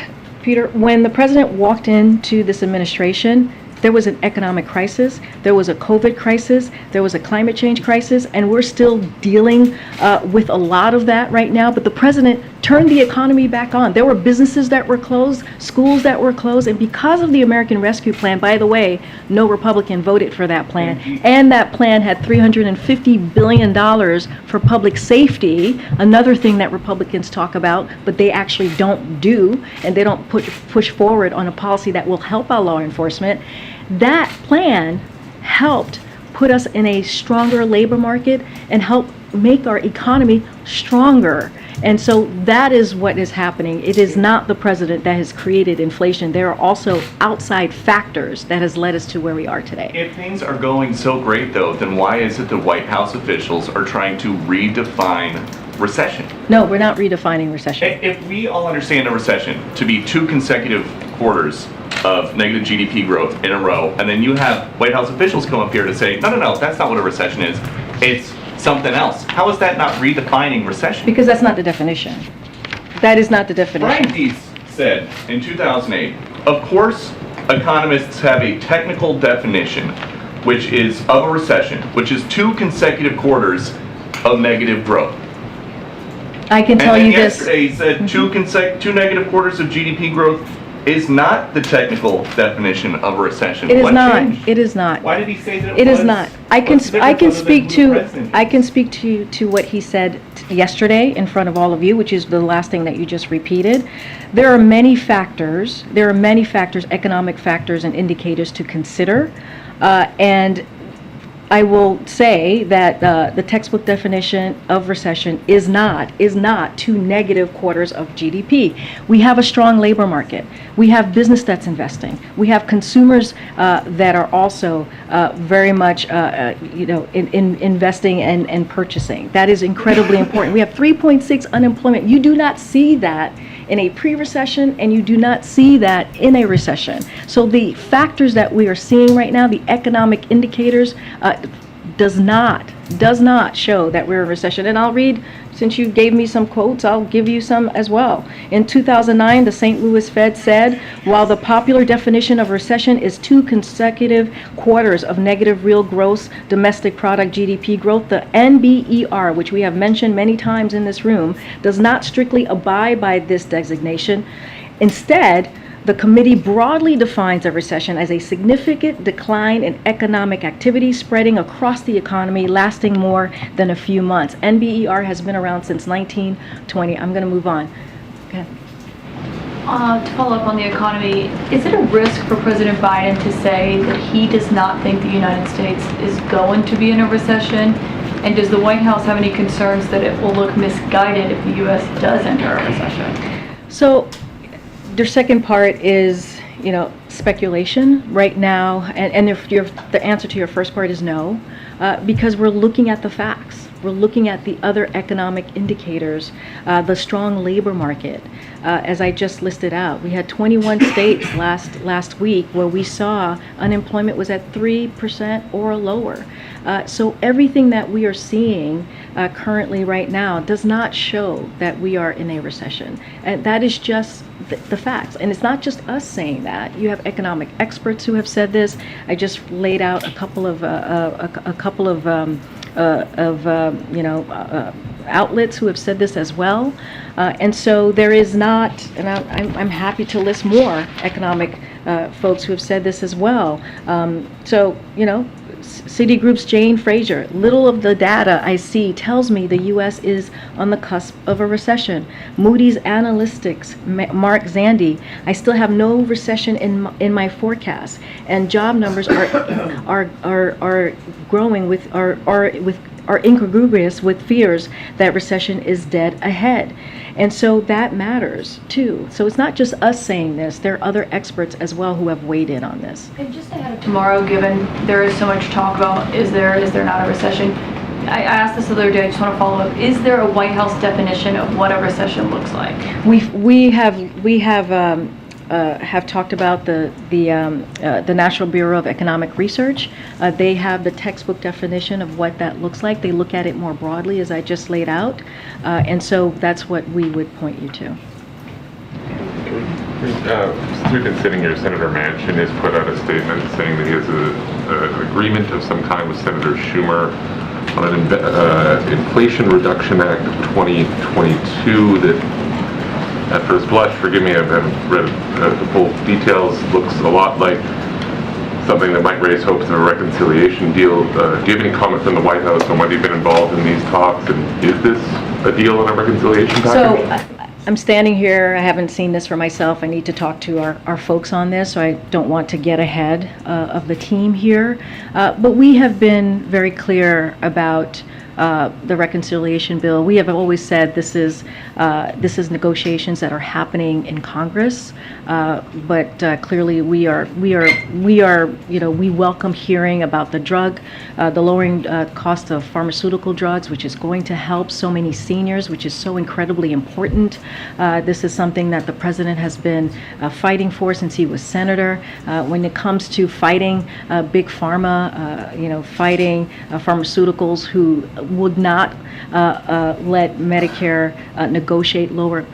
Peter, when the president walked into this administration, there was an economic crisis, there was a COVID crisis, there was a climate change crisis, and we're still dealing with a lot of that right now. But the president turned the economy back on. There were businesses that were closed, schools that were closed, and because of the American Rescue Plan, by the way, no Republican voted for that plan, and that plan had $350 billion for public safety, another thing that Republicans talk about, but they actually don't do, and they don't push forward on a policy that will help our law enforcement. That plan helped put us in a stronger labor market and help make our economy stronger. And so that is what is happening. It is not the president that has created inflation. There are also outside factors that has led us to where we are today. If things are going so great though, then why is it the White House officials are trying to redefine recession? No, we're not redefining recession. If we all understand a recession to be 2 consecutive quarters of negative GDP growth in a row, and then you have White House officials come up here to say, no, that's not what a recession is. It's something else. How is that not redefining recession? Because that's not the definition. That is not the definition. Brian Deese said in 2008, of course, economists have a technical definition, which is of a recession, which is 2 consecutive quarters of negative growth. I can tell you this. Yesterday he said 2 negative quarters of GDP growth is not the technical definition of a recession. It is not. It is not. Why did he say that it is not? I can speak to what he said yesterday in front of all of you, which is the last thing that you just repeated. There are many factors. Economic factors and indicators to consider, and I will say that the textbook definition of recession is not 2 negative quarters of GDP. We have a strong labor market. We have business that's investing. We have consumers that are also very much investing and purchasing. That is incredibly important. We have 3.6 unemployment. You do not see that in a pre-recession, and you do not see that in a recession. So the factors that we are seeing right now, the economic indicators, does not show that we're in a recession. And I'll read, since you gave me some quotes, I'll give you some as well. In 2009, the St. Louis Fed said, while the popular definition of recession is 2 consecutive quarters of negative real gross domestic product GDP growth, the NBER, which we have mentioned many times in this room, does not strictly abide by this designation. Instead, the committee broadly defines a recession as a significant decline in economic activity spreading across the economy, lasting more than a few months. NBER has been around since 1920. I'm going to move on. Okay. To follow up on the economy, is it a risk for President Biden to say that he does not think the United States is going to be in a recession? And does the White House have any concerns that it will look misguided if the U.S. does enter a recession? So, your second part is, speculation right now, and the answer to your first part is no, because we're looking at the facts. We're looking at the other economic indicators, the strong labor market. As I just listed out, we had 21 states last week where we saw unemployment was at 3% or lower. So everything that we are seeing currently right now does not show that we are in a recession. And that is just the facts. And it's not just us saying that. You have economic experts who have said this. I just laid out a couple of outlets who have said this as well. And so there is not, and I'm happy to list more economic folks who have said this as well. Citigroup's Jane Fraser, little of the data I see tells me the U.S. is on the cusp of a recession. Moody's Analytics, Mark Zandi, I still have no recession in my forecast, and job numbers are growing are incongruous with fears that recession is dead ahead. And so that matters too. So it's not just us saying this, there are other experts as well who have weighed in on this. And just ahead of tomorrow, given there is so much talk about is there not a recession, I asked this the other day, I just want to follow up. Is there a White House definition of what a recession looks like? We have talked about the National Bureau of Economic Research. They have the textbook definition of what that looks like. They look at it more broadly, as I just laid out, and so that's what we would point you to. Through considering your Senator Manchin has put out a statement saying that he has an agreement of some kind with Senator Schumer on an Inflation Reduction Act of 2022 that, at first blush, forgive me, I haven't read the full details, looks a lot like something that might raise hopes of a reconciliation deal. Do you have any comment from the White House on whether you've been involved in these talks, and is this a deal on a reconciliation package? So I'm standing here, I haven't seen this for myself, I need to talk to our folks on this, so I don't want to get ahead of the team here. But we have been very clear about the reconciliation bill. We have always said this is negotiations that are happening in Congress, but clearly we welcome hearing about the lowering cost of pharmaceutical drugs, which is going to help so many seniors, which is so incredibly important. This is something that the president has been fighting for since he was senator. When it comes to fighting big pharma, fighting pharmaceuticals who would not let Medicare negotiate lower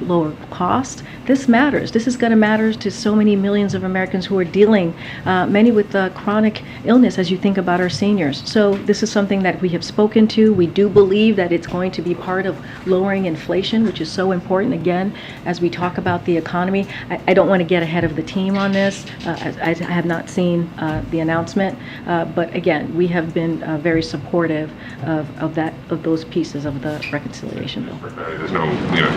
cost. This matters. This is going to matter to so many millions of Americans who are dealing, many with chronic illness, as you think about our seniors. So this is something that we have spoken to. We do believe that it's going to be part of lowering inflation, which is so important, again, as we talk about the economy. I don't want to get ahead of the team on this. I have not seen the announcement, but again, we have been very supportive of those pieces of the reconciliation bill. There's no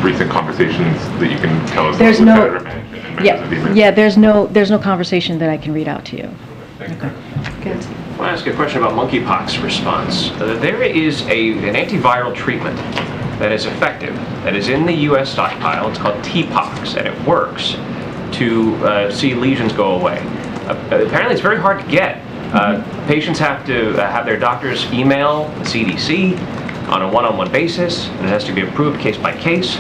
recent conversations that you can tell us There's about no, with Senator Manchin? yeah, there's no conversation that I can read out to you. I want to ask a question about monkeypox response. There is an antiviral treatment that is effective, that is in the U.S. stockpile. It's called TPOXX, and it works to see lesions go away. Apparently, it's very hard to get. Patients have to have their doctors email the CDC on a one-on-one basis, and it has to be approved case by case.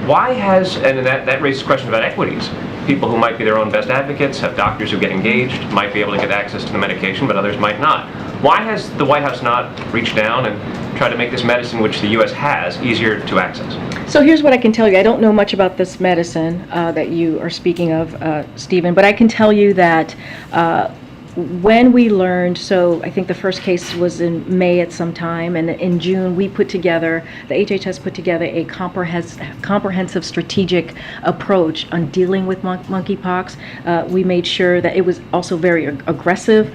Why has, and that raises questions about equities. People who might be their own best advocates, have doctors who get engaged, might be able to get access to the medication, but others might not. Why has the White House not reached down and tried to make this medicine, which the U.S. has, easier to access? So here's what I can tell you. I don't know much about this medicine that you are speaking of, Stephen, but I can tell you that when we learned, so I think the first case was in May at some time, and in June the HHS put together a comprehensive strategic approach on dealing with monkeypox. We made sure that it was also very aggressive.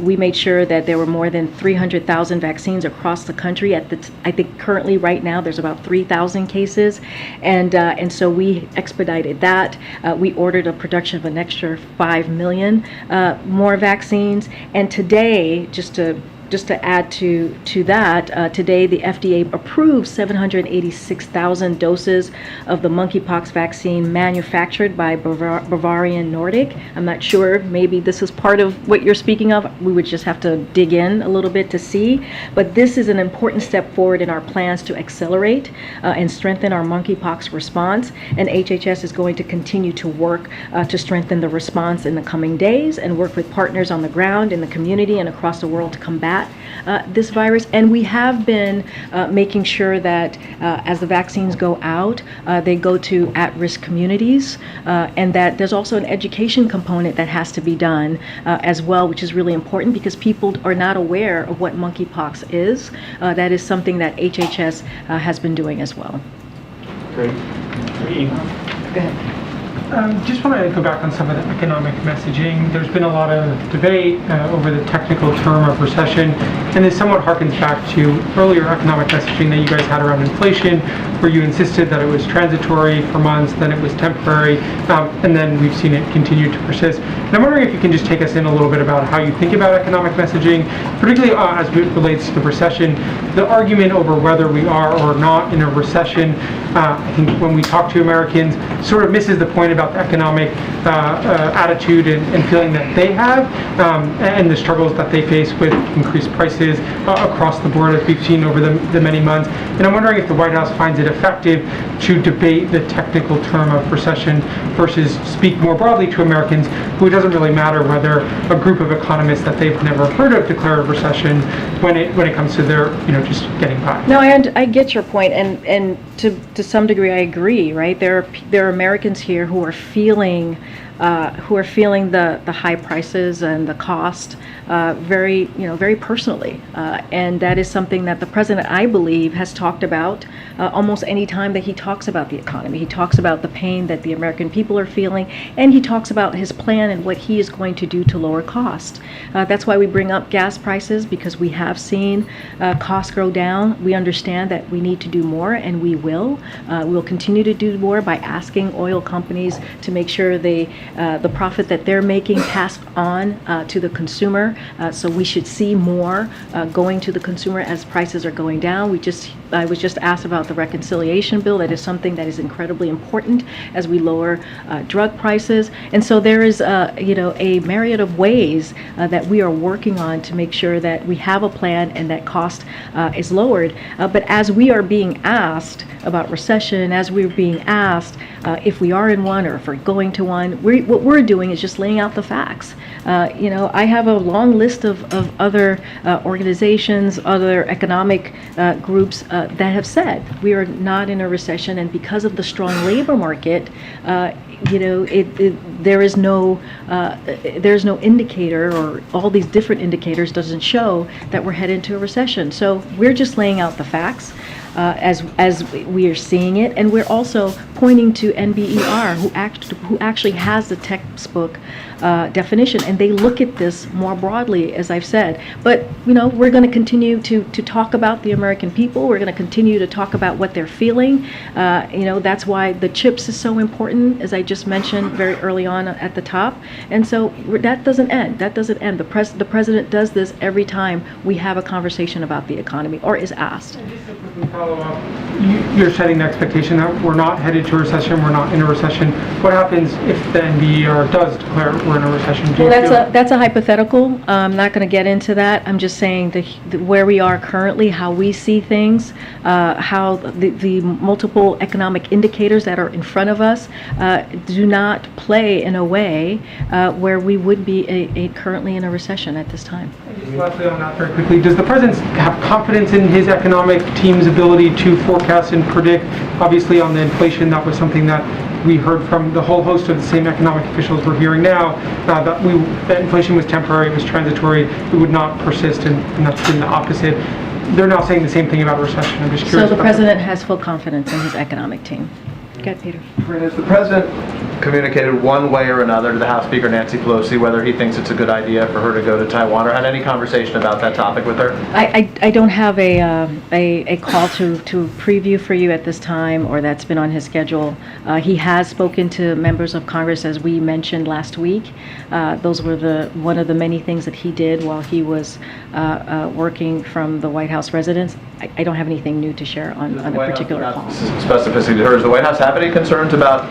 We made sure that there were more than 300,000 vaccines across the country. I think currently right now there's about 3,000 cases, and so we expedited that. We ordered a production of an extra 5 million more vaccines, and today, just to just to add to that, today the FDA approved 786,000 doses of the monkeypox vaccine manufactured by Bavarian Nordic. I'm not sure, maybe this is part of what you're speaking of. We would just have to dig in a little bit to see. But this is an important step forward in our plans to accelerate and strengthen our monkeypox response. And HHS is going to continue to work to strengthen the response in the coming days and work with partners on the ground in the community and across the world to combat this virus. And we have been making sure that as the vaccines go out, they go to at-risk communities, and that there's also an education component that has to be done as well, which is really important because people are not aware of what monkeypox is. That is something that HHS has been doing as well. Great. Go ahead. Just want to go back on some of the economic messaging. There's been a lot of debate over the technical term of recession, and this somewhat harkens back to earlier economic messaging that you guys had around inflation, where you insisted that it was transitory for months, then it was temporary, and then we've seen it continue to persist. And I'm wondering if you can just take us in a little bit about how you think about economic messaging, particularly as it relates to the recession. The argument over whether we are or not in a recession, I think when we talk to Americans, sort of misses the point about the economic attitude and feeling that they have, and the struggles that they face with increased prices across the board, as we've seen over the many months. And I'm wondering if the White House finds it effective to debate the technical term of recession versus speak more broadly to Americans, who it doesn't really matter whether a group of economists that they've never heard of declare a recession when it comes to their, just getting by. No, I get your point, and to some degree I agree. Right, there are Americans here who are feeling the high prices and the cost very personally, and that is something that the president, I believe, has talked about almost any time that he talks about the economy. He talks about the pain that the American people are feeling, and he talks about his plan and what he is going to do to lower cost. That's why we bring up gas prices, because we have seen costs go down. We understand that we need to do more, and we will. We'll continue to do more by asking oil companies to make sure the profit that they're making passed on to the consumer. So we should see more going to the consumer as prices are going down. I was just asked about the reconciliation bill. That is something that is incredibly important as we lower drug prices. And so there is a myriad of ways that we are working on to make sure that we have a plan and that cost is lowered. But as we are being asked about recession, as we're being asked if we are in one or if we're going to one, what we're doing is just laying out the facts. I have a long list of other organizations, other economic groups that have said we are not in a recession, and because of the strong labor market, there's no indicator, or all these different indicators doesn't show that we're headed into a recession. So we're just laying out the facts as we are seeing it, and we're also pointing to NBER, who actually has the textbook definition, and they look at this more broadly, as I've said. But we're going to continue to talk about the American people. We're going to continue to talk about what they're feeling. That's why the chips is so important, as I just mentioned very early on at the top. And so that doesn't end. The president does this every time we have a conversation about the economy or is asked. Just to quickly follow up, you're setting the expectation that we're not headed to a recession, we're not in a recession. What happens if the NBER does declare we're in a recession? That's a hypothetical. I'm not going to get into that. I'm just saying where we are currently, how we see things, how the multiple economic indicators that are in front of us do not play in a way where we would be currently in a recession at this time. Just lastly on that very quickly, does the president have confidence in his economic team's ability to forecast and predict? Obviously on the inflation, that was something that we heard from the whole host of the same economic officials we're hearing now, that inflation was temporary, it was transitory, it would not persist, and that's been the opposite. They're now saying the same thing about recession. I'm just curious. So the president has full confidence in his economic team. Go ahead, Peter. As the president communicated one way or another to the House Speaker Nancy Pelosi whether he thinks it's a good idea for her to go to Taiwan, or had any conversation about that topic with her? I don't have a call to preview for you at this time, or that's been on his schedule. He has spoken to members of Congress, as we mentioned last week. Those were one of the many things that he did while he was working from the White House residence. I don't have anything new to share on a particular call. Specificity to her, does the White House have any concerns about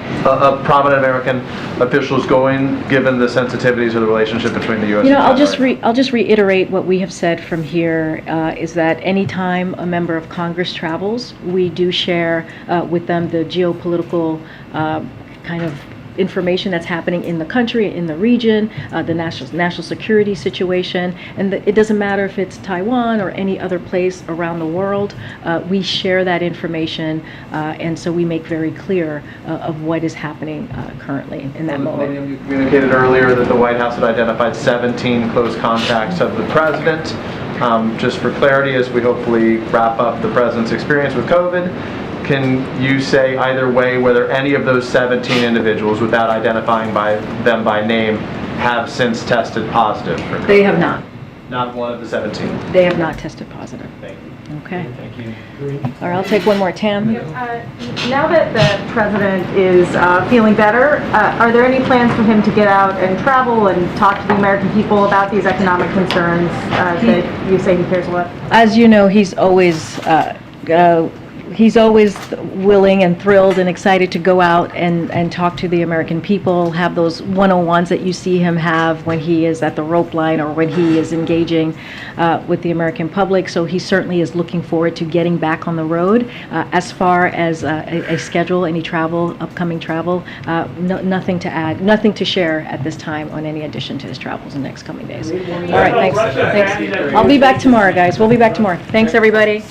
prominent American officials going, given the sensitivities of the relationship between the U.S. and China? I'll just reiterate what we have said from here, is that anytime a member of Congress travels, we do share with them the geopolitical kind of information that's happening in the country, in the region, the national security situation, and it doesn't matter if it's Taiwan or any other place around the world. We share that information, and so we make very clear of what is happening currently in that moment. You communicated earlier that the White House had identified 17 close contacts of the president. Just for clarity, as we hopefully wrap up the president's experience with COVID, can you say either way whether any of those 17 individuals, without identifying them by name, have since tested positive for COVID? They have not. Not one of the 17? They have not tested positive. Thank you. Okay. Thank you. All right, I'll take one more. Tam? Now that the president is feeling better, are there any plans for him to get out and travel and talk to the American people about these economic concerns that you say he cares a lot? As you know, he's always willing and thrilled and excited to go out and talk to the American people, have those one-on-ones that you see him have when he is at the rope line or when he is engaging with the American public. So he certainly is looking forward to getting back on the road. As far as a schedule, any travel, upcoming travel, nothing to add, nothing to share at this time on any addition to his travels in the next coming days. All right, thanks. I'll be back tomorrow, guys. We'll be back tomorrow. Thanks, everybody.